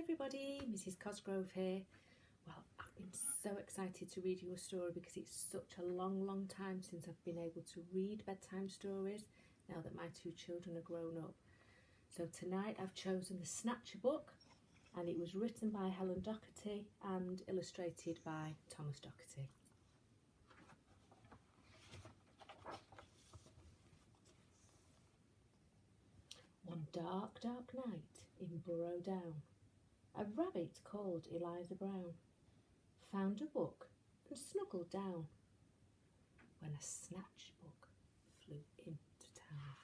everybody, Mrs Cosgrove here. Well, I've been so excited to read you a story because it's such a long time since I've been able to read bedtime stories now that my two children are grown up. So tonight I've chosen the Snatchabook, and it was written by Helen Docherty and illustrated by Thomas Docherty. One dark night in Burrow Down, a rabbit called Eliza Brown found a book and snuggled down when a Snatchabook flew into town.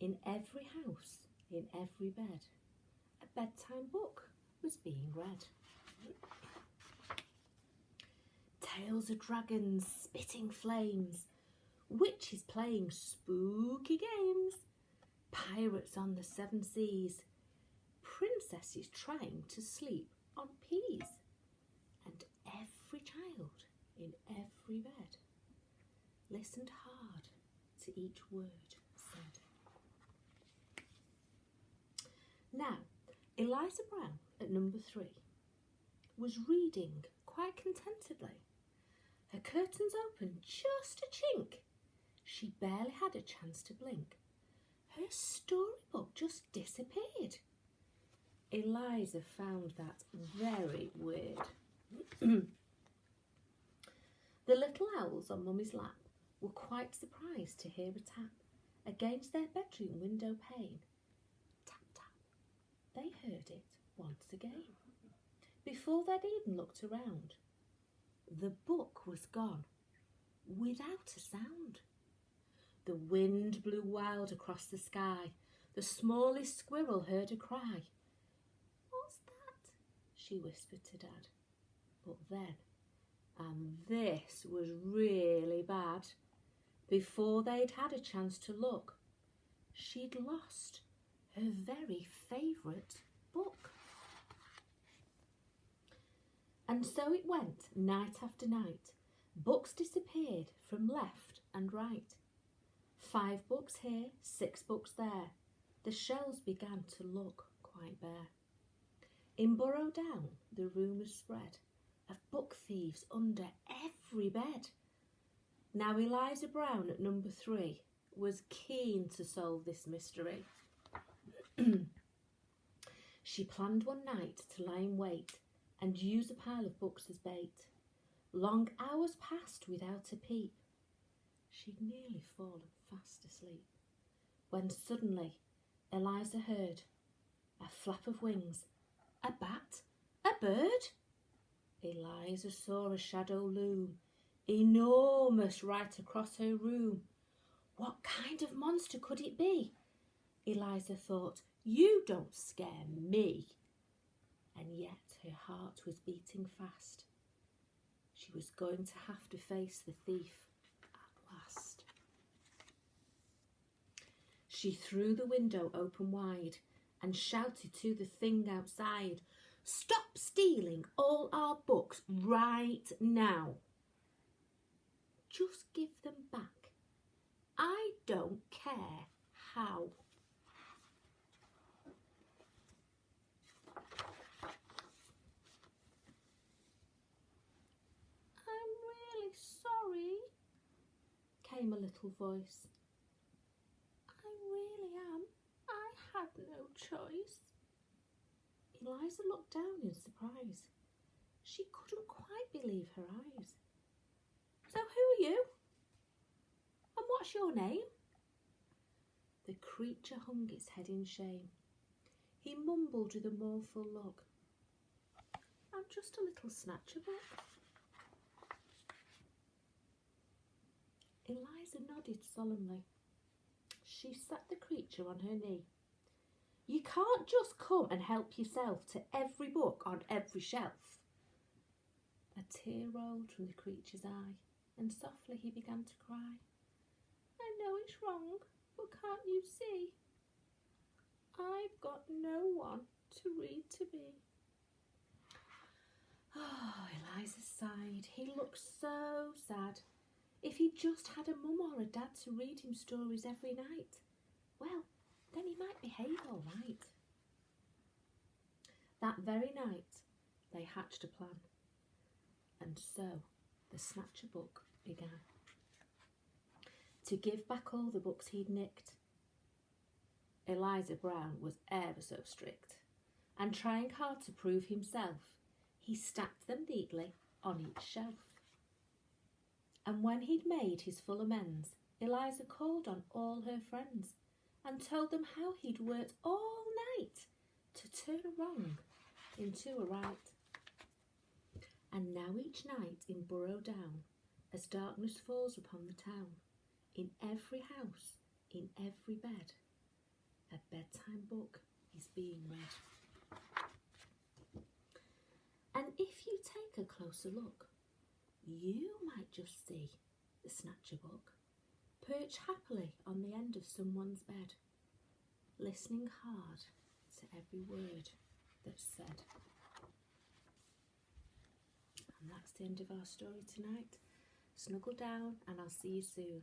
In every house, in every bed, a bedtime book was being read. Tales of dragons spitting flames, witches playing spooky games, pirates on the seven seas, princesses trying to sleep on peas, and every child in every bed listened hard to each word said. Now, Eliza Brown at number 3 was reading quite contentedly. Her curtains opened just a chink. She barely had a chance to blink. Her storybook just disappeared. Eliza found that very weird. The little owls on Mummy's lap were quite surprised to hear a tap against their bedroom window pane. Tap, tap. They heard it once again. Before they'd even looked around, the book was gone, without a sound. The wind blew wild across the sky. The smallest squirrel heard a cry. "What's that?" she whispered to Dad. But then, and this was really bad, before they'd had a chance to look, she'd lost her very favourite book. And so it went night after night. Books disappeared from left and right. 5 books here, 6 books there. The shelves began to look quite bare. In Burrow Down, the rumours spread of book thieves under every bed. Now Eliza Brown at number 3 was keen to solve this mystery. She planned one night to lie in wait and use a pile of books as bait. Long hours passed without a peep. She'd nearly fallen fast asleep, when suddenly Eliza heard a flap of wings. A bat? A bird? Eliza saw a shadow loom, enormous, right across her room. What kind of monster could it be? Eliza thought, "You don't scare me." And yet her heart was beating fast. She was going to have to face the thief at last. She threw the window open wide and shouted to the thing outside, "Stop stealing all our books right now. Just give them back. I don't care how." "I'm really sorry," came a little voice. "I really am. I had no choice." Eliza looked down in surprise. She couldn't quite believe her eyes. "So who are you? And what's your name?" The creature hung its head in shame. He mumbled with a mournful look, "I'm just a little Snatchabook." Eliza nodded solemnly. She sat the creature on her knee. "You can't just come and help yourself to every book on every shelf." A tear rolled from the creature's eye, and softly he began to cry. "I know it's wrong, but can't you see? I've got no one to read to me." Oh, Eliza sighed. He looked so sad. If he just had a mum or a dad to read him stories every night, well, then he might behave all right. that very night they hatched a plan, and so the Snatchabook began. To give back all the books he'd nicked, Eliza Brown was ever so strict, and trying hard to prove himself, he stacked them neatly on each shelf. And when he'd made his full amends, Eliza called on all her friends and told them how he'd worked all night to turn a wrong into a right. And now each night in Burrow Down, as darkness falls upon the town, in every house, in every bed, a bedtime book is being read. And if you take a closer look, you might just see the Snatchabook perched happily on the end of someone's bed, listening hard to every word that's said. And that's the end of our story tonight. Snuggle down and I'll see you soon.